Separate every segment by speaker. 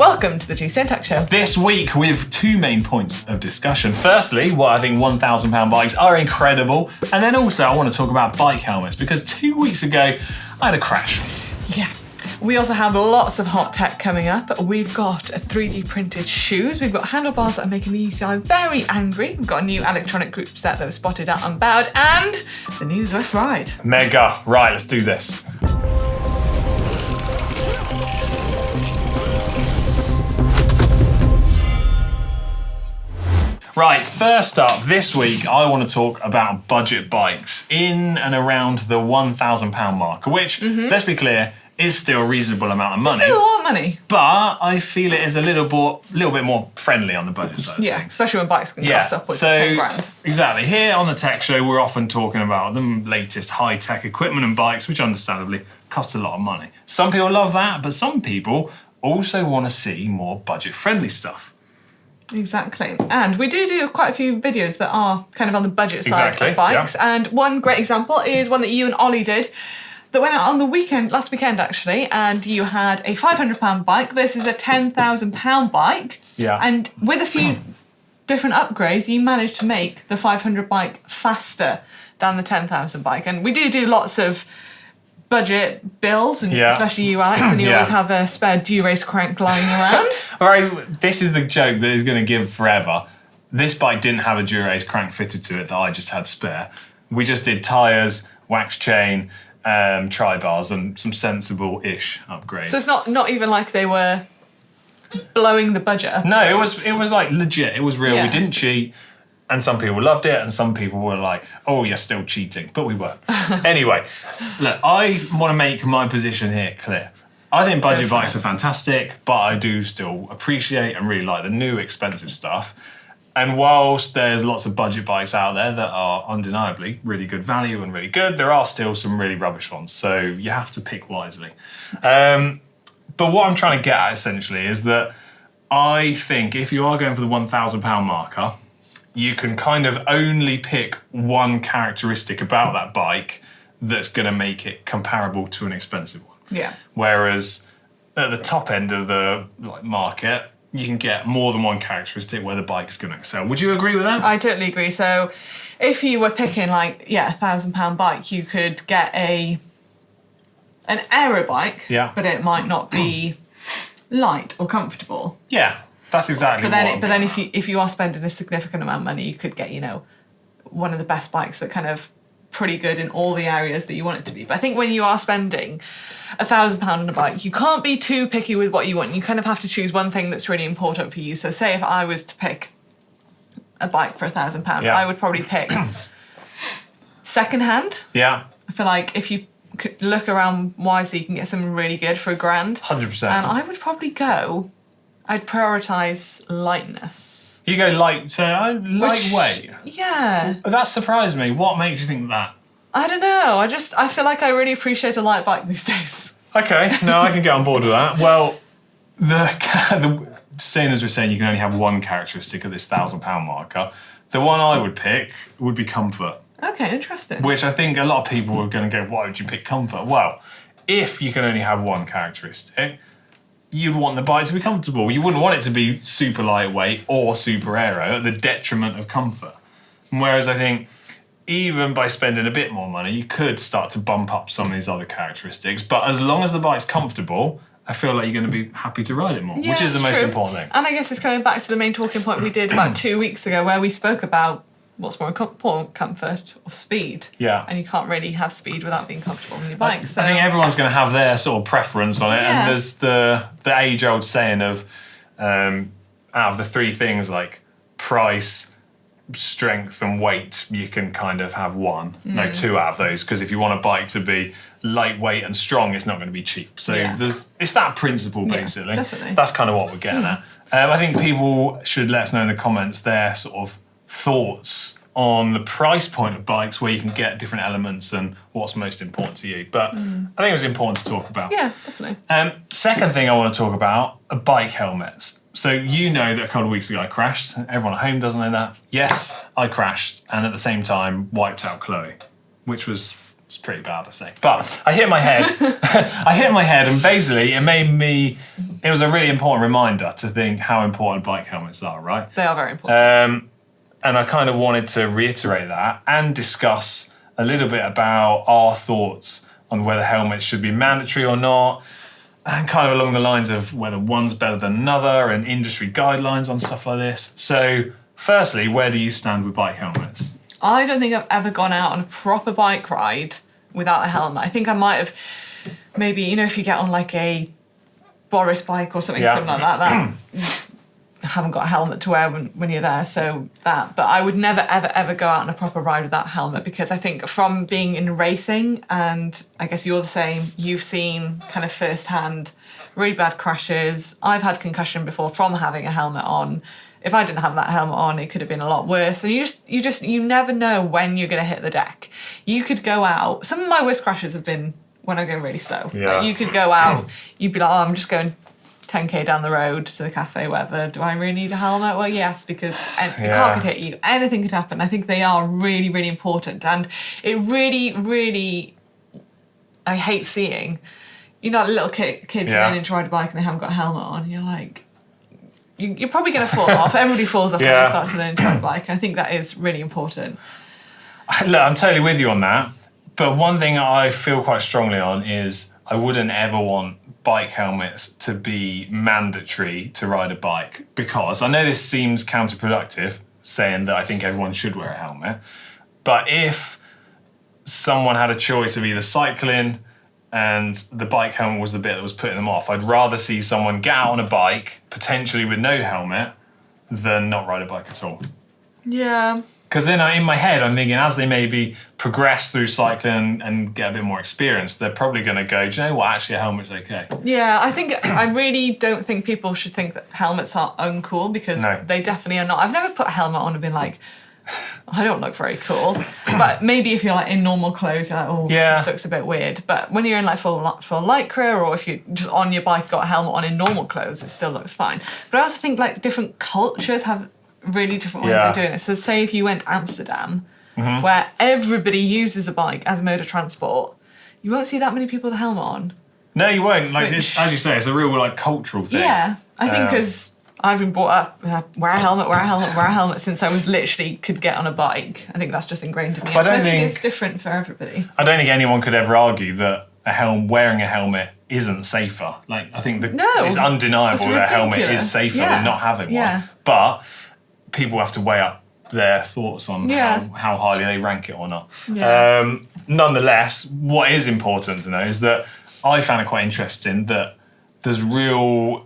Speaker 1: Welcome to the GCN Tech Show.
Speaker 2: This week with two main points of discussion. Firstly, why I think £1,000 bikes are incredible. And then also I want to talk about bike helmets because 2 weeks ago I had a crash.
Speaker 1: Yeah. We also have lots of hot tech coming up. We've got 3D printed shoes. We've got handlebars that are making the UCI very angry. We've got a new electronic group set that was spotted at Unbowed and the new Zwift ride.
Speaker 2: Mega. Right, let's do this. Right, first up, this week I want to talk about budget bikes in and around the £1,000 mark, which, let's be clear, is still a reasonable amount of money.
Speaker 1: It's still a lot of money.
Speaker 2: But I feel it is a little bit more friendly on the budget side.
Speaker 1: Yeah, especially when bikes can cost upwards of 10 grand.
Speaker 2: Exactly. Here on the Tech Show, we're often talking about the latest high-tech equipment and bikes, which understandably cost a lot of money. Some people love that, but some people also want to see more budget-friendly stuff.
Speaker 1: Exactly. And we do quite a few videos that are kind of on the budget side of bikes. Yeah. And one great example is one that you and Ollie did that went out on the weekend, last weekend actually, and you had a £500 bike versus a £10,000 bike.
Speaker 2: Yeah.
Speaker 1: And with a few different upgrades, you managed to make the 500 bike faster than the 10,000 bike. And we do lots of budget builds, and especially you, Alex, and you always have a spare Durace crank lying around.
Speaker 2: All right, this is the joke that is going to give forever. This bike didn't have a Durace crank fitted to it that I just had spare. We just did tyres, wax chain, tri-bars, and some sensible-ish upgrades.
Speaker 1: So it's not even like they were blowing the budget.
Speaker 2: No, it was like legit. It was real.
Speaker 1: Yeah.
Speaker 2: We didn't cheat. And some people loved it, and some people were like, oh, you're still cheating. But we weren't. Anyway, look, I want to make my position here clear. I think budget bikes are fantastic, but I do still appreciate and really like the new expensive stuff. And whilst there's lots of budget bikes out there that are undeniably really good value and really good, there are still some really rubbish ones. So you have to pick wisely. But what I'm trying to get at, essentially, is that I think if you are going for the £1,000 marker, you can kind of only pick one characteristic about that bike that's going to make it comparable to an expensive one.
Speaker 1: Yeah.
Speaker 2: Whereas at the top end of the market, you can get more than one characteristic where the bike is going to excel. Would you agree with that?
Speaker 1: I totally agree. So if you were picking £1,000 bike, you could get an aero bike, but it might not be light or comfortable.
Speaker 2: Yeah. That's exactly
Speaker 1: but then if you are spending a significant amount of money, you could get, one of the best bikes that kind of pretty good in all the areas that you want it to be. But I think when you are spending £1,000 on a bike, you can't be too picky with what you want. You kind of have to choose one thing that's really important for you. So say if I was to pick a bike for £1,000, I would probably pick secondhand.
Speaker 2: Yeah.
Speaker 1: I feel like if you could look around wisely, you can get something really good for £1,000.
Speaker 2: 100%.
Speaker 1: And I would probably I'd prioritise lightness.
Speaker 2: You go lightweight?
Speaker 1: Yeah.
Speaker 2: That surprised me. What makes you think that?
Speaker 1: I don't know. I feel like I really appreciate a light bike these days.
Speaker 2: Okay, no, I can get on board with that. Well, seeing as we're saying you can only have one characteristic at this £1,000 marker, the one I would pick would be comfort.
Speaker 1: Okay, interesting.
Speaker 2: Which I think a lot of people are going to go, why would you pick comfort? Well, if you can only have one characteristic, you'd want the bike to be comfortable. You wouldn't want it to be super lightweight or super aero at the detriment of comfort. Whereas I think even by spending a bit more money, you could start to bump up some of these other characteristics. But as long as the bike's comfortable, I feel like you're going to be happy to ride it more, which is the most important thing.
Speaker 1: And I guess it's coming back to the main talking point we did about 2 weeks ago where we spoke about what's more important, comfort or speed.
Speaker 2: Yeah.
Speaker 1: And you can't really have speed without being comfortable on your bike. So
Speaker 2: I think everyone's going to have their sort of preference on it.
Speaker 1: Yeah.
Speaker 2: And there's the age-old saying of out of the three things like price, strength and weight, you can kind of have one. No, two out of those. Because if you want a bike to be lightweight and strong, it's not going to be cheap. So it's that principle, basically.
Speaker 1: Yeah, definitely.
Speaker 2: That's kind of what we're getting at. I think people should let us know in the comments their sort of thoughts on the price point of bikes, where you can get different elements and what's most important to you. But I think it was important to talk about.
Speaker 1: Yeah, definitely.
Speaker 2: Second thing I want to talk about are bike helmets. So you know that a couple of weeks ago I crashed. Everyone at home doesn't know that. Yes, I crashed and at the same time wiped out Chloe, which was It's pretty bad, I say. But I hit my head. I hit my head, and basically it made me it was a really important reminder to think how important bike helmets are, right?
Speaker 1: They are very important.
Speaker 2: And I kind of wanted to reiterate that and discuss a little bit about our thoughts on whether helmets should be mandatory or not, and kind of along the lines of whether one's better than another and industry guidelines on stuff like this. So firstly, where do you stand with bike helmets?
Speaker 1: I don't think I've ever gone out on a proper bike ride without a helmet. I think I might have maybe, if you get on like a Boris bike or something similar like that you haven't got a helmet to wear when you're there, so that. But I would never, ever, ever go out on a proper ride without a helmet, because I think from being in racing, and I guess you're the same, you've seen kind of firsthand really bad crashes. I've had concussion before from having a helmet on. If I didn't have that helmet on, it could have been a lot worse. And you never know when you're going to hit the deck. You could go out. Some of my worst crashes have been when I go really slow.
Speaker 2: Yeah.
Speaker 1: Like you could go out, you'd be like, I'm just going 10k down the road to the cafe, whatever. Do I really need a helmet? Well, yes, because a car could hit you. Anything could happen. I think they are really, really important. And it really, really, I hate seeing, little kids learning to ride a bike and they haven't got a helmet on. You're like, you're probably going to fall off. Everybody falls off when they start to learn to ride a bike. I think that is really important.
Speaker 2: Look, I'm totally with you on that. But one thing I feel quite strongly on is I wouldn't ever want bike helmets to be mandatory to ride a bike, because I know this seems counterproductive, saying that I think everyone should wear a helmet. But if someone had a choice of either cycling and the bike helmet was the bit that was putting them off, I'd rather see someone get out on a bike, potentially with no helmet, than not ride a bike at all.
Speaker 1: Yeah.
Speaker 2: Because then in my head, I'm thinking as they maybe progress through cycling and get a bit more experience, they're probably going to go, do you know what, actually a helmet's okay.
Speaker 1: Yeah, I really don't think people should think that helmets are uncool, because they definitely are not. I've never put a helmet on and been like, I don't look very cool. But maybe if you're like in normal clothes, you're like, this looks a bit weird. But when you're in like full lycra, or if you're just on your bike, got a helmet on in normal clothes, it still looks fine. But I also think like different cultures have really different ways of doing it. So say if you went to Amsterdam, where everybody uses a bike as a mode of transport, you won't see that many people with a helmet on.
Speaker 2: No, you won't. Like as you say, it's a real like cultural thing.
Speaker 1: Yeah, I think because I've been brought up, wear a helmet since I was literally could get on a bike. I think that's just ingrained in me.
Speaker 2: But
Speaker 1: I think it's different for everybody.
Speaker 2: I don't think anyone could ever argue that wearing a helmet isn't safer. Like I think it's undeniable that a helmet is safer than not having one. But people have to weigh up their thoughts on how highly they rank it or not. Yeah. Nonetheless, what is important to know is that I found it quite interesting that there's real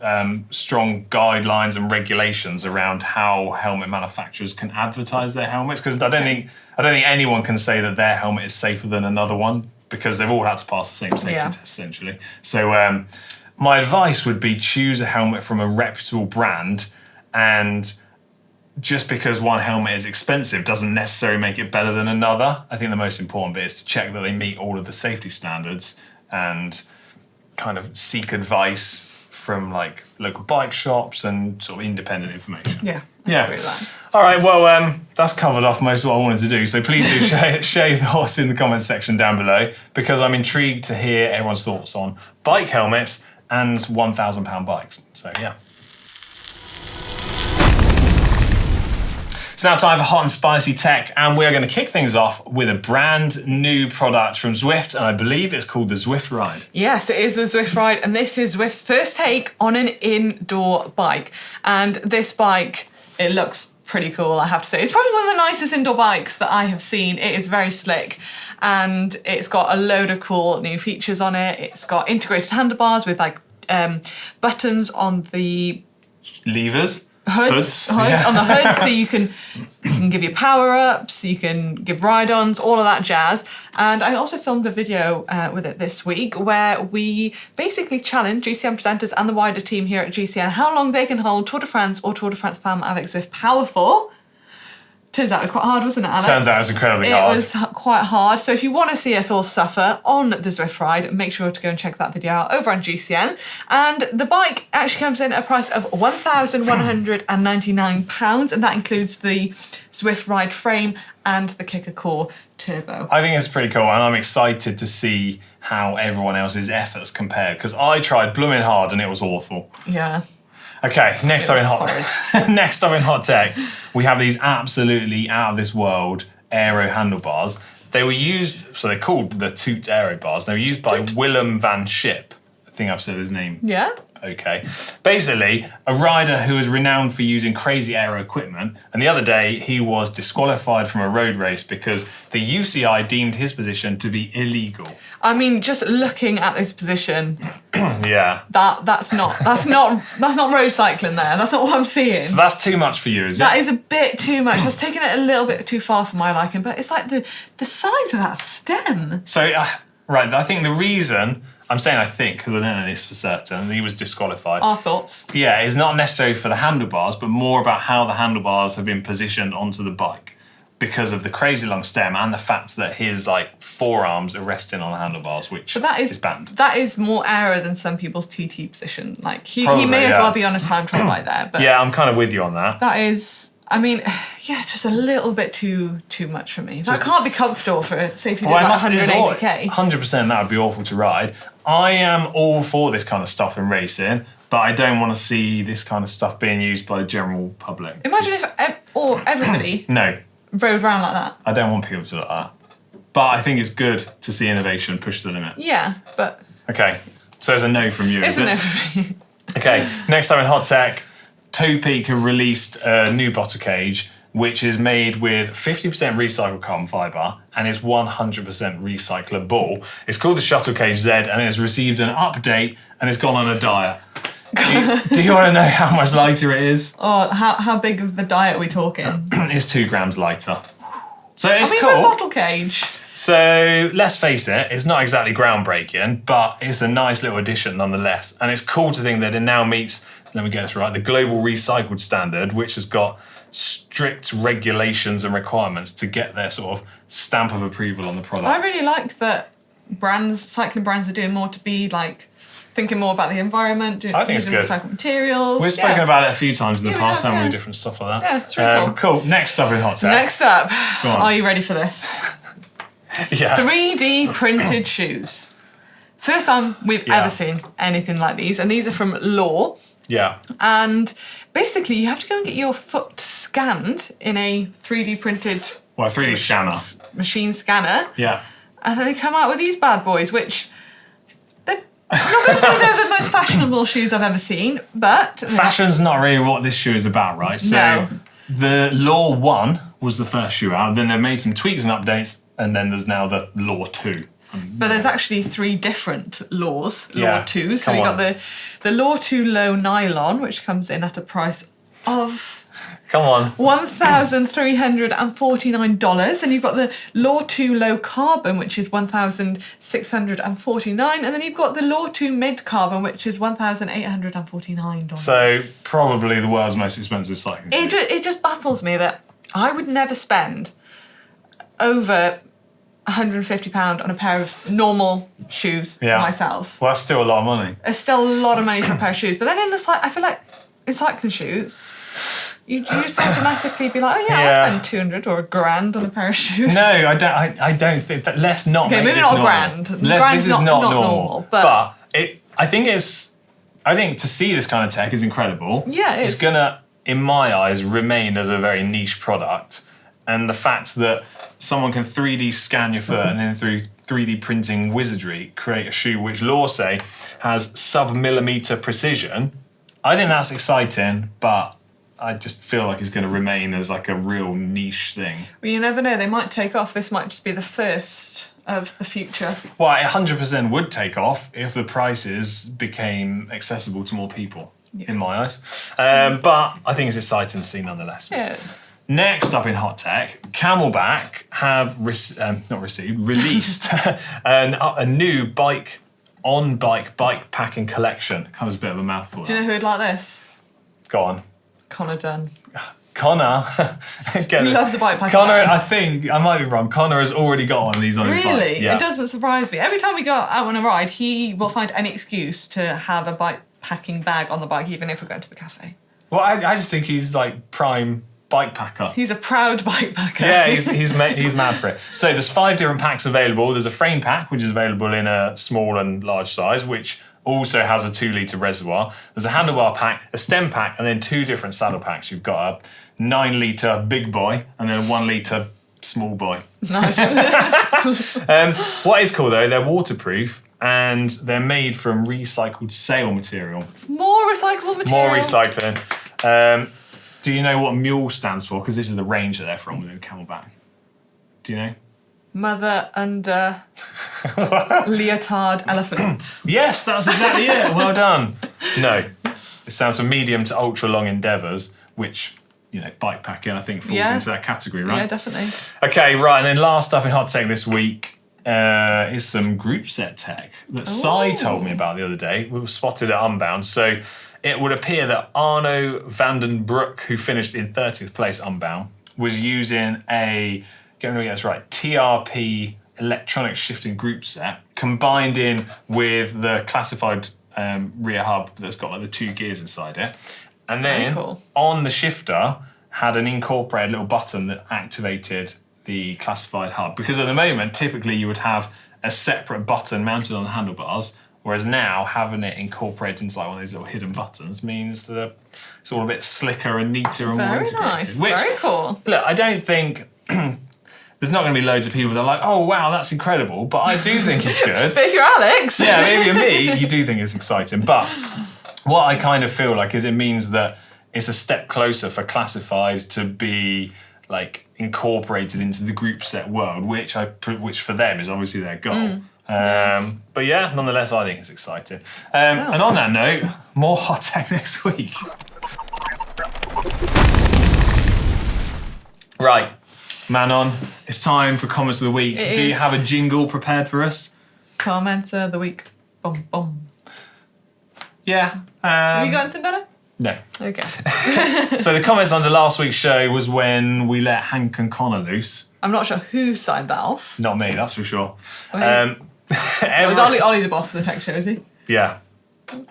Speaker 2: strong guidelines and regulations around how helmet manufacturers can advertise their helmets, because I don't think anyone can say that their helmet is safer than another one, because they've all had to pass the same safety test essentially. So my advice would be choose a helmet from a reputable brand, and just because one helmet is expensive doesn't necessarily make it better than another. I think the most important bit is to check that they meet all of the safety standards and kind of seek advice from like local bike shops and sort of independent information.
Speaker 1: Yeah. I agree with that.
Speaker 2: All right, well, that's covered off most of what I wanted to do. So please do share your thoughts in the comments section down below, because I'm intrigued to hear everyone's thoughts on bike helmets and £1,000 bikes. So yeah. It's now time for Hot and Spicy Tech, and we're going to kick things off with a brand new product from Zwift, and I believe it's called the Zwift Ride.
Speaker 1: Yes, it is the Zwift Ride, and this is Zwift's first take on an indoor bike. And this bike, it looks pretty cool, I have to say. It's probably one of the nicest indoor bikes that I have seen. It is very slick, and it's got a load of cool new features on it. It's got integrated handlebars with like buttons on the
Speaker 2: levers.
Speaker 1: Hoods on the hood, so you can give your power-ups, you can give ride-ons, all of that jazz. And I also filmed a video with it this week where we basically challenge GCN presenters and the wider team here at GCN how long they can hold Tour de France or Tour de France Femme avec Zwift Power for Turns out it was quite hard, wasn't it, Alex?
Speaker 2: Turns out it was incredibly hard.
Speaker 1: It was quite hard. So if you want to see us all suffer on the Zwift ride, make sure to go and check that video out over on GCN. And the bike actually comes in at a price of £1,199, and that includes the Zwift ride frame and the Kicker Core Turbo.
Speaker 2: I think it's pretty cool, and I'm excited to see how everyone else's efforts compared, because I tried blooming hard and it was awful.
Speaker 1: Yeah.
Speaker 2: Okay, next up in hot tech, we have these absolutely out of this world aero handlebars. They were used, so they're called the Toot Aero bars. They were used by Willem van Schip. I think I've said his name.
Speaker 1: Yeah.
Speaker 2: Okay. Basically, a rider who is renowned for using crazy aero equipment, and the other day he was disqualified from a road race because the UCI deemed his position to be illegal.
Speaker 1: I mean, just looking at this position,
Speaker 2: yeah,
Speaker 1: that's not road cycling there. That's not what I'm seeing.
Speaker 2: So that's too much for you, is it?
Speaker 1: That is a bit too much. That's taking it a little bit too far for my liking. But it's like the size of that stem.
Speaker 2: So right, I think the reason. I'm saying I think, because I don't know this for certain, he was disqualified.
Speaker 1: Our thoughts.
Speaker 2: Yeah, it's not necessarily for the handlebars, but more about how the handlebars have been positioned onto the bike because of the crazy long stem and the fact that his forearms are resting on the handlebars, which is banned.
Speaker 1: That is more aero than some people's TT position. Like he
Speaker 2: Probably,
Speaker 1: may as well be on a time trial bike there. But
Speaker 2: yeah, I'm kind of with you on that.
Speaker 1: that is. I mean, yeah, it's just a little bit too much for me. That can't be comfortable for, say, if you did 180k.
Speaker 2: 100% that would be awful to ride. I am all for this kind of stuff in racing, but I don't want to see this kind of stuff being used by the general public.
Speaker 1: Imagine if everybody
Speaker 2: no,
Speaker 1: rode around like that.
Speaker 2: I don't want people to look like that. But I think it's good to see innovation push to the limit.
Speaker 1: Yeah, but...
Speaker 2: Okay, so it's a no from you,
Speaker 1: It's
Speaker 2: is
Speaker 1: a
Speaker 2: it?
Speaker 1: no for me.
Speaker 2: Okay, next time in hot tech, Toe Peak have released a new bottle cage, which is made with 50% recycled carbon fibre and is 100% recyclable. It's called the Shuttle Cage Z, and it has received an update and it's gone on a diet. Do you want to know how much lighter it is?
Speaker 1: Oh, how big of a diet are we talking?
Speaker 2: It's 2 grams lighter. So it's
Speaker 1: for
Speaker 2: cool.
Speaker 1: a bottle cage.
Speaker 2: So let's face it, it's not exactly groundbreaking, but it's a nice little addition nonetheless. And it's cool to think that it now meets, let me get this right, the Global Recycled Standard, which has got strict regulations and requirements to get their sort of stamp of approval on the product.
Speaker 1: I really like that cycling brands are doing more to be thinking more about the environment,
Speaker 2: I think it's
Speaker 1: using
Speaker 2: good.
Speaker 1: recycled materials.
Speaker 2: We've spoken about it a few times in the past,
Speaker 1: have,
Speaker 2: haven't we? Different stuff like that.
Speaker 1: Yeah, it's really
Speaker 2: cool. Next up in hot tech.
Speaker 1: Next up,
Speaker 2: Go on.
Speaker 1: are you ready for this?
Speaker 2: Yeah.
Speaker 1: 3D printed shoes. First time we've ever seen anything like these, and these are from Law.
Speaker 2: Yeah.
Speaker 1: And basically, you have to go and get your foot scanned in a 3D printed...
Speaker 2: Well, a 3D scanner.
Speaker 1: Machine scanner.
Speaker 2: Yeah.
Speaker 1: And then they come out with these bad boys, which... I'm not going to say they're the most fashionable shoes I've ever seen, but...
Speaker 2: Fashion's not really what this shoe is about, right? So
Speaker 1: No.
Speaker 2: the Law 1 was the first shoe out, then they've made some tweaks and updates, and then there's now the Law 2.
Speaker 1: But there's actually 3 different Laws,
Speaker 2: Yeah,
Speaker 1: Law 2. So
Speaker 2: come
Speaker 1: you've
Speaker 2: on.
Speaker 1: got the Law 2 Low Nylon, which comes in at a price of...
Speaker 2: Come on.
Speaker 1: $1,349, and you've got the Law 2 Low Carbon, which is $1,649, and then you've got the Law 2 Mid Carbon, which is $1,849.
Speaker 2: So probably the world's most expensive cycling shoe.
Speaker 1: It just baffles me that I would never spend over £150 on a pair of normal shoes for myself.
Speaker 2: Well, that's still a lot of money.
Speaker 1: It's still a lot of money for a pair of shoes, but then I feel like in cycling shoes, you just automatically be like, oh yeah, I'll spend 200 or $1,000 on a pair of shoes.
Speaker 2: No, I don't think that. Let's not make
Speaker 1: maybe
Speaker 2: this
Speaker 1: not
Speaker 2: normal.
Speaker 1: grand.
Speaker 2: This
Speaker 1: Grand's
Speaker 2: is
Speaker 1: not
Speaker 2: not
Speaker 1: normal, but
Speaker 2: I think to see this kind of tech is incredible.
Speaker 1: Yeah, it
Speaker 2: It's
Speaker 1: is.
Speaker 2: gonna, in my eyes, remain as a very niche product, and the fact that someone can 3D scan your foot and then through 3D printing wizardry create a shoe which Law say has sub-millimetre precision, I think that's exciting, but I just feel like it's going to remain as like a real niche thing.
Speaker 1: Well, you never know. They might take off. This might just be the first of the future.
Speaker 2: Well, it 100% would take off if the prices became accessible to more people, in my eyes. But I think it's exciting to see nonetheless.
Speaker 1: Yes.
Speaker 2: Next up in hot tech, Camelback have released a new bike packing collection. Kind of a bit of a mouthful.
Speaker 1: Do you know who'd like this?
Speaker 2: Go on.
Speaker 1: Connor Dunn.
Speaker 2: Connor,
Speaker 1: He loves a bike packing
Speaker 2: Connor,
Speaker 1: bag.
Speaker 2: I think, I might be wrong, Connor has already got one of these on his bike.
Speaker 1: Really?
Speaker 2: Yeah.
Speaker 1: It doesn't surprise me. Every time we go out on a ride, he will find any excuse to have a bike packing bag on the bike, even if we're going to the cafe.
Speaker 2: Well, I just think he's like prime bike packer.
Speaker 1: He's a proud bike packer.
Speaker 2: Yeah, he's mad for it. So there's 5 different packs available. There's a frame pack, which is available in a small and large size, which also has a 2-litre reservoir. There's a handlebar pack, a stem pack, and then 2 different saddle packs. You've got a 9-litre big boy and then a 1-litre small boy.
Speaker 1: Nice.
Speaker 2: What is cool though, they're waterproof and they're made from recycled sail material.
Speaker 1: More recyclable material.
Speaker 2: More recycling. Do you know what mule stands for? Because this is the range that they're from within Camelback. Do you know?
Speaker 1: Mother under leotard elephant.
Speaker 2: Yes, that's exactly it. Well done. No, it stands for medium to ultra long endeavours, which, you know, bike packing I think falls into that category, right?
Speaker 1: Yeah, definitely.
Speaker 2: Okay, right, and then last up in Hot Tech this week is some group set tech that Sai told me about the other day. We were spotted at Unbound, so it would appear that Arno van den Broek, who finished in 30th place Unbound, was using a, get me this right, TRP electronic shifting group set combined in with the classified rear hub that's got like the 2 gears inside it. And then on the shifter had an incorporated little button that activated the classified hub. Because at the moment, typically you would have a separate button mounted on the handlebars, whereas now having it incorporated into like one of these little hidden buttons means that it's all a bit slicker and neater and more integrated.
Speaker 1: Nice. Very cool.
Speaker 2: Look, I don't think there's not going to be loads of people that are like, oh wow, that's incredible, but I do think it's good.
Speaker 1: But if you're Alex,
Speaker 2: yeah, maybe you're me, you do think it's exciting. But what I kind of feel like is it means that it's a step closer for classified to be like incorporated into the group set world, which for them is obviously their goal. But yeah, nonetheless, I think it's exciting. And on that note, more hot tech next week. Right, Manon, it's time for comments of the week. Do you have a jingle prepared for us?
Speaker 1: Comments of the week. Boom, boom.
Speaker 2: Yeah.
Speaker 1: Have you got anything better?
Speaker 2: No.
Speaker 1: Okay.
Speaker 2: So the comments under last week's show was when we let Hank and Connor loose.
Speaker 1: I'm not sure who signed that off.
Speaker 2: Not me, that's for sure.
Speaker 1: Is Ollie the boss of the tech show, is he?
Speaker 2: Yeah.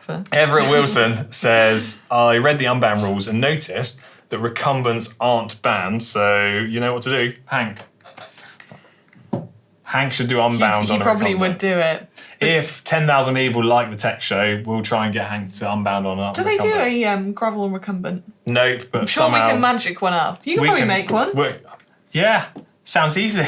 Speaker 1: Fair.
Speaker 2: Everett Wilson says, I read the Unbound rules and noticed that recumbents aren't banned, so you know what to do, Hank. Hank should do Unbound on a
Speaker 1: He probably
Speaker 2: recumbent.
Speaker 1: would do it.
Speaker 2: If 10,000 people like the tech show, we'll try and get Hank to Unbound on a
Speaker 1: Do they do a gravel and recumbent?
Speaker 2: Nope, but
Speaker 1: I'm sure
Speaker 2: somehow
Speaker 1: we can magic one up. You can probably make one.
Speaker 2: Yeah, sounds easy.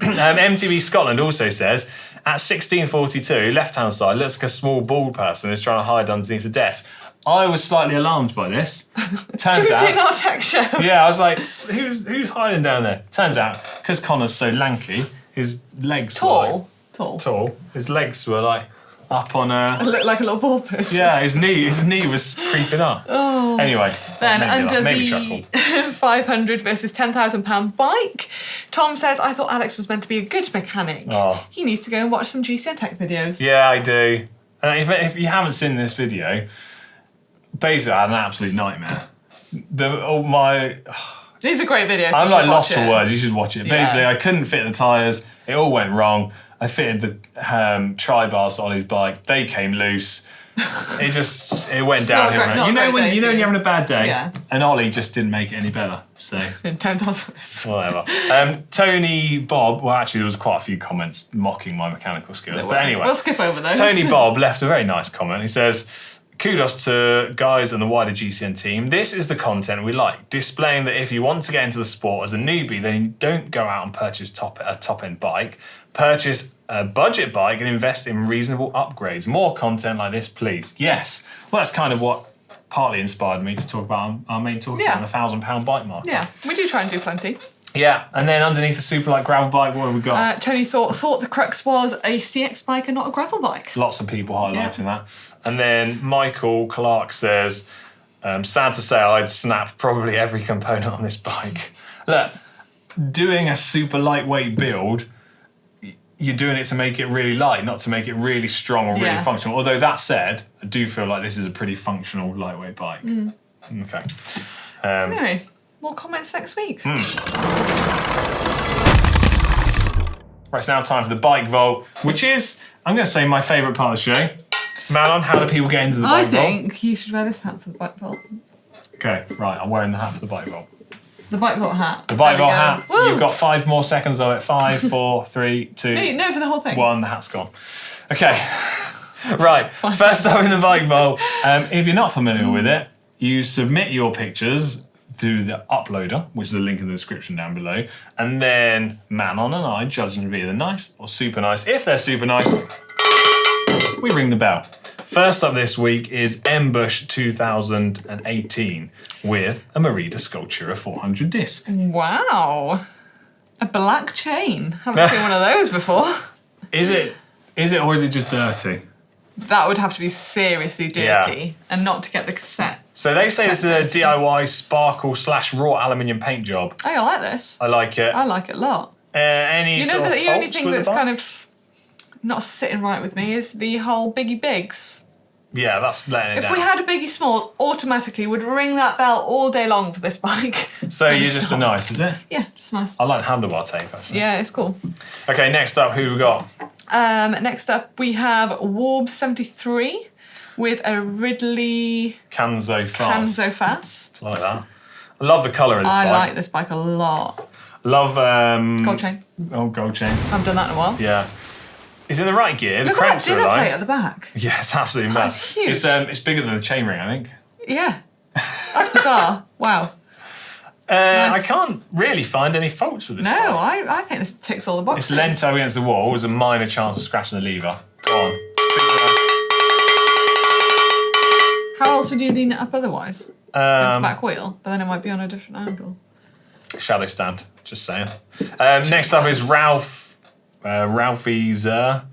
Speaker 2: MTV Scotland also says, at 16:42, left-hand side, looks like a small bald person is trying to hide underneath the desk. I was slightly alarmed by this. Turns
Speaker 1: Who's
Speaker 2: out,
Speaker 1: in our tech show?
Speaker 2: yeah, I was like, who's hiding down there? Turns out, because Connor's so lanky, his legs were tall. His legs were like up on a.
Speaker 1: Looked like a little ball person.
Speaker 2: Yeah, his knee was creeping up.
Speaker 1: Oh.
Speaker 2: Anyway,
Speaker 1: Then under
Speaker 2: maybe
Speaker 1: the 500 versus £10,000 bike, Tom says, I thought Alex was meant to be a good mechanic.
Speaker 2: Oh.
Speaker 1: He needs to go and watch some GCN Tech videos.
Speaker 2: Yeah, I do. If you haven't seen this video, basically I had an absolute nightmare.
Speaker 1: These are great videos.
Speaker 2: I'm like lost for words. You should watch it. Basically, I couldn't fit the tyres. It all went wrong. I fitted the tri-bars on his bike. They came loose. It went downhill. You know when you're having a bad day, and Ollie just didn't make it any better. So whatever. Tony Bob. Well, actually, there was quite a few comments mocking my mechanical skills. But anyway,
Speaker 1: we'll skip over those.
Speaker 2: Tony Bob left a very nice comment. He says, kudos to guys and the wider GCN team. This is the content we like, displaying that if you want to get into the sport as a newbie, then you don't go out and purchase a top-end bike. Purchase a budget bike and invest in reasonable upgrades. More content like this, please. Yes. Well, that's kind of what partly inspired me to talk about our main talk on the £1,000 bike market.
Speaker 1: Yeah, we do try and do plenty.
Speaker 2: Yeah, and then underneath the super light gravel bike, what have we got?
Speaker 1: Tony thought the crux was a CX bike and not a gravel bike.
Speaker 2: Lots of people highlighting that. And then Michael Clark says, sad to say I'd snap probably every component on this bike. Look, doing a super lightweight build, you're doing it to make it really light, not to make it really strong or really functional. Although that said, I do feel like this is a pretty functional lightweight bike. Okay.
Speaker 1: Anyway, more comments next week.
Speaker 2: Right, it's now time for the bike vault, which is, I'm going to say, my favourite part of the show. Manon, how do people get into the bike vault?
Speaker 1: I think you should wear this hat for the bike vault.
Speaker 2: Okay, right, I'm wearing the hat for the bike vault.
Speaker 1: The bike vault hat.
Speaker 2: The bike vault hat.
Speaker 1: Woo!
Speaker 2: You've got 5 more seconds of it. 5, 4, 3, 2,
Speaker 1: No, for the whole thing.
Speaker 2: 1. The hat's gone. Okay. Right. First up in the bike vault. If you're not familiar with it, you submit your pictures through the uploader, which is a link in the description down below, and then Manon and I judge them to be either nice or super nice. If they're super nice, we ring the bell. First up this week is Embush 2018 with a Merida Sculptura 400 disc.
Speaker 1: Wow. A black chain. Haven't seen one of those before.
Speaker 2: Is it or is it just dirty?
Speaker 1: That would have to be seriously dirty and not to get the cassette.
Speaker 2: So they say this is a DIY sparkle / raw aluminium paint job.
Speaker 1: Oh, I like this.
Speaker 2: I like it.
Speaker 1: I like it a lot.
Speaker 2: Any sort of
Speaker 1: the only
Speaker 2: faults
Speaker 1: thing
Speaker 2: with
Speaker 1: that's
Speaker 2: the bike?
Speaker 1: kind of not sitting right with me is the whole Biggie Bigs.
Speaker 2: Yeah, that's letting it down.
Speaker 1: If we had a Biggie Smalls, automatically would ring that bell all day long for this bike.
Speaker 2: So you're just a nice, is it?
Speaker 1: Yeah, just nice.
Speaker 2: I like handlebar tape, actually.
Speaker 1: Yeah, it's cool.
Speaker 2: Okay, next up, who we got?
Speaker 1: Next up, we have Warb 73 with a Ridley
Speaker 2: Canzo Fast.
Speaker 1: Canzo Fast.
Speaker 2: I like that. I love the colour of this bike.
Speaker 1: I like this bike a lot.
Speaker 2: Love...
Speaker 1: Gold chain.
Speaker 2: Oh, gold chain.
Speaker 1: I've done that in a while.
Speaker 2: Yeah. It's in the right gear. The
Speaker 1: Look at that
Speaker 2: cranks are
Speaker 1: dinner plate
Speaker 2: aligned.
Speaker 1: at the back.
Speaker 2: Yeah, it's absolutely mad.
Speaker 1: That's huge.
Speaker 2: It's bigger than the chainring, I think.
Speaker 1: Yeah. That's bizarre. Wow.
Speaker 2: I
Speaker 1: Nice.
Speaker 2: can't really find any faults with this
Speaker 1: No,
Speaker 2: bike.
Speaker 1: I think this ticks all the boxes.
Speaker 2: It's leant over against the wall. There's a minor chance of scratching the lever. Go on. Speak to us.
Speaker 1: How else would you lean it up otherwise? It's back wheel, but then it might be on a different angle.
Speaker 2: Shadow stand, just saying. Next up is Ralphie Zner,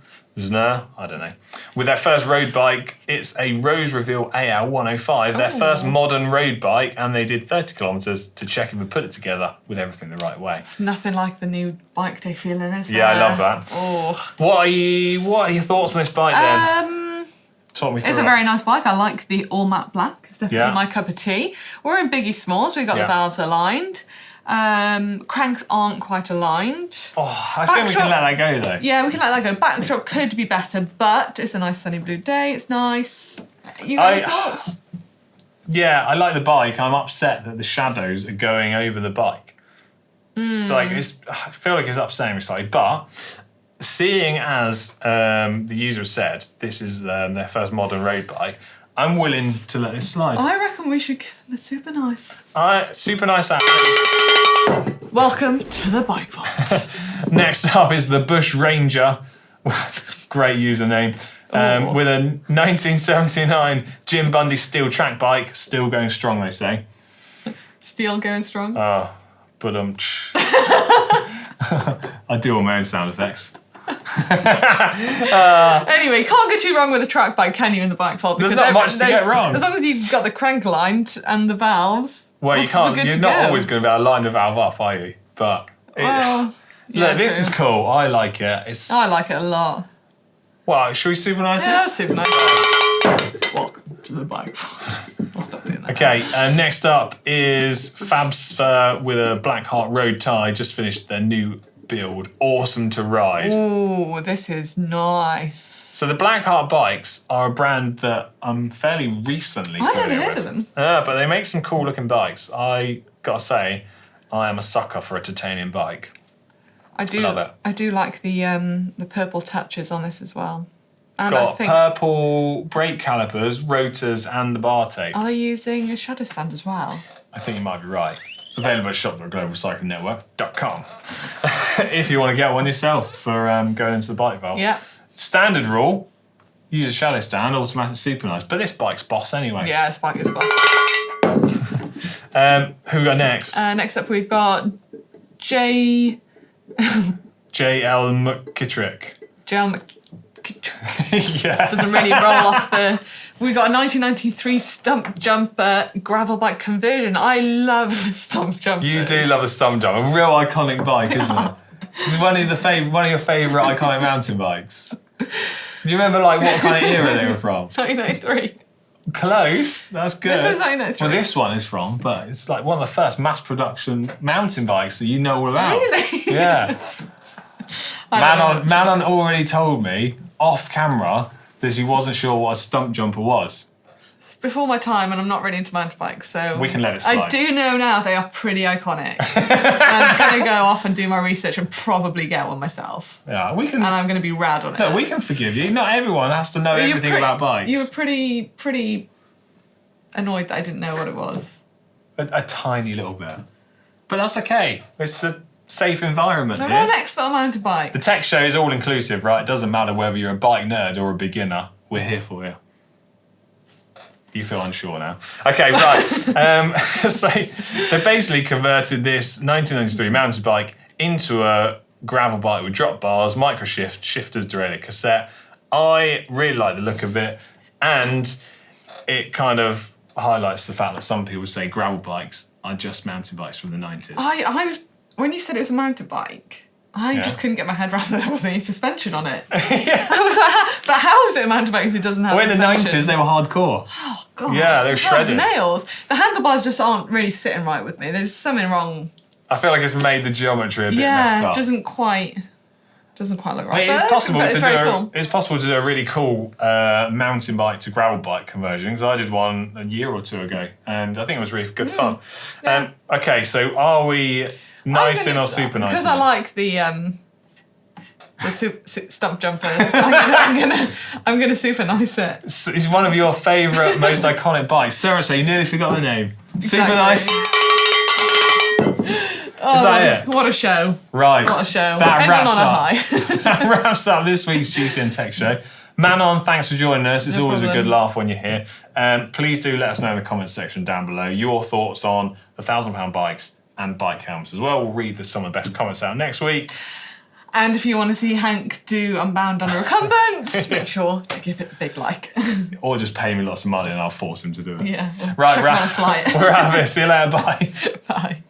Speaker 2: I don't know. With their first road bike, it's a Rose Reveal AL 105, their first modern road bike, and they did 30 kilometres to check if we put it together with everything the right way.
Speaker 1: It's nothing like the new bike day feeling, is there?
Speaker 2: Yeah, I love that.
Speaker 1: Oh.
Speaker 2: What are your thoughts on this bike then? Talk me through
Speaker 1: It's a
Speaker 2: it.
Speaker 1: very nice bike. I like the all matte black. It's definitely my cup of tea. We're in Biggie Smalls. We've got the valves aligned. Cranks aren't quite aligned.
Speaker 2: Oh, I think we can let that go though.
Speaker 1: Yeah, we can let that go. Backdrop could be better, but it's a nice sunny blue day. It's nice. You got any thoughts?
Speaker 2: Yeah, I like the bike. I'm upset that the shadows are going over the bike. Like I feel like it's upsetting me slightly, but seeing as the user said this is their first modern road bike, I'm willing to let this slide.
Speaker 1: I reckon we should give them a super nice.
Speaker 2: Super nice app.
Speaker 1: Welcome to the bike vault.
Speaker 2: Next up is the Bush Ranger. Great username. With a 1979 Jim Bundy steel track bike. Still going strong, they say.
Speaker 1: Steel going strong.
Speaker 2: Oh, but I do all my own sound effects.
Speaker 1: Anyway, you can't go too wrong with a track bike, can you, in the bike vault?
Speaker 2: There's not much to get wrong.
Speaker 1: As long as you've got the crank lined and the valves.
Speaker 2: Well, you can't. You're not always going to be able to line the valve up, are you? But
Speaker 1: yeah,
Speaker 2: look, this is cool. I like it.
Speaker 1: I like it a lot.
Speaker 2: Well, should we super nice
Speaker 1: Yeah,
Speaker 2: this?
Speaker 1: that's super nice. Welcome to the bike vault. I'll stop doing that.
Speaker 2: Okay, next up is Fabs with a Black Heart Road tie. Just finished their new build. Awesome to ride.
Speaker 1: Oh, this is nice.
Speaker 2: So the Black Heart bikes are a brand that I'm fairly recently
Speaker 1: I've
Speaker 2: familiar
Speaker 1: never heard
Speaker 2: with.
Speaker 1: of them.
Speaker 2: But they make some cool looking bikes. I gotta say, I am a sucker for a titanium bike.
Speaker 1: I do
Speaker 2: love it.
Speaker 1: I do like the purple touches on this as well. And
Speaker 2: Got
Speaker 1: I think,
Speaker 2: purple brake calipers, rotors, and the bar tape.
Speaker 1: are they using a shadow stand as well?
Speaker 2: I think you might be right. Available at shop.globalcyclingnetwork.com if you want to get one yourself for going into the bike vault.
Speaker 1: Yeah.
Speaker 2: Standard rule, use a shadow stand, automatic super nice. But this bike's boss anyway.
Speaker 1: Yeah, it's quite good as well.
Speaker 2: Who we got next?
Speaker 1: Next up, we've got J.L.
Speaker 2: McKittrick. Yeah.
Speaker 1: Doesn't really roll off the... We've got a 1993 stump jumper gravel bike conversion. I love the stump jumper.
Speaker 2: You do love the stump jump. A real iconic bike, isn't it? This is one of your favourite iconic mountain bikes. Do you remember what kind of era they were from?
Speaker 1: 1993.
Speaker 2: Close. That's good.
Speaker 1: This is 1993.
Speaker 2: Well, this one is from, but it's like one of the first mass production mountain bikes that you know all about.
Speaker 1: Really?
Speaker 2: Yeah. Manon already told me off camera that she wasn't sure what a stump jumper was.
Speaker 1: It's before my time, and I'm not really into mountain bikes, so
Speaker 2: We can let it slide.
Speaker 1: I do know now they are pretty iconic. I'm gonna go off and do my research and probably get one myself.
Speaker 2: Yeah, we can.
Speaker 1: And I'm gonna be rad on it.
Speaker 2: Look, we can forgive you. Not everyone has to know everything about bikes.
Speaker 1: You were pretty annoyed that I didn't know what it was.
Speaker 2: A tiny little bit, but that's okay. It's a safe environment
Speaker 1: I'm
Speaker 2: here.
Speaker 1: not an expert on mountain bikes.
Speaker 2: The tech show is all inclusive, right? It doesn't matter whether you're a bike nerd or a beginner. We're here for you. You feel unsure now. Okay, right. So they basically converted this 1993 mountain bike into a gravel bike with drop bars, micro shifters, derailleur cassette. I really like the look of it, and it kind of highlights the fact that some people say gravel bikes are just mountain bikes from the 90s.
Speaker 1: I was, when you said it was a mountain bike, I just couldn't get my head around that there wasn't any suspension on it.
Speaker 2: Yeah.
Speaker 1: I was like, but how is it a mountain bike if it doesn't have
Speaker 2: Well, in the
Speaker 1: suspension?
Speaker 2: 90s, they were hardcore.
Speaker 1: Oh, God.
Speaker 2: Yeah, they were shredded.
Speaker 1: Nails. The handlebars just aren't really sitting right with me. There's something wrong.
Speaker 2: I feel like it's made the geometry a bit messed
Speaker 1: Yeah,
Speaker 2: up.
Speaker 1: it doesn't quite look right.
Speaker 2: It's possible
Speaker 1: but
Speaker 2: to
Speaker 1: it's
Speaker 2: do.
Speaker 1: very cool.
Speaker 2: It's possible to do a really cool mountain bike to gravel bike conversion, because I did one a year or two ago, and I think it was really good fun.
Speaker 1: Yeah.
Speaker 2: Okay, so are we nice in or super nice?
Speaker 1: Because I like the stump jumpers. I'm gonna super nice it.
Speaker 2: It's one of your favourite, most iconic bikes. Sarah, say you nearly forgot the name. Super
Speaker 1: Exactly.
Speaker 2: nice.
Speaker 1: Oh,
Speaker 2: Is that it?
Speaker 1: What a show.
Speaker 2: Right.
Speaker 1: What a show.
Speaker 2: That
Speaker 1: Ending
Speaker 2: wraps
Speaker 1: on a
Speaker 2: up.
Speaker 1: high.
Speaker 2: That wraps up this week's GCN Tech Show. Manon, thanks for joining us. It's
Speaker 1: No
Speaker 2: always
Speaker 1: problem.
Speaker 2: a good laugh when you're here. Please do let us know in the comments section down below your thoughts on the £1,000 bikes and bike helmets as well. We'll read some of the best comments out next week.
Speaker 1: And if you want to see Hank do Unbound under a recumbent, make sure to give it a big like.
Speaker 2: Or just pay me lots of money and I'll force him to do it.
Speaker 1: Yeah.
Speaker 2: Right,
Speaker 1: check
Speaker 2: we're
Speaker 1: him on a flight.
Speaker 2: out of here. See you later. Bye.
Speaker 1: Bye.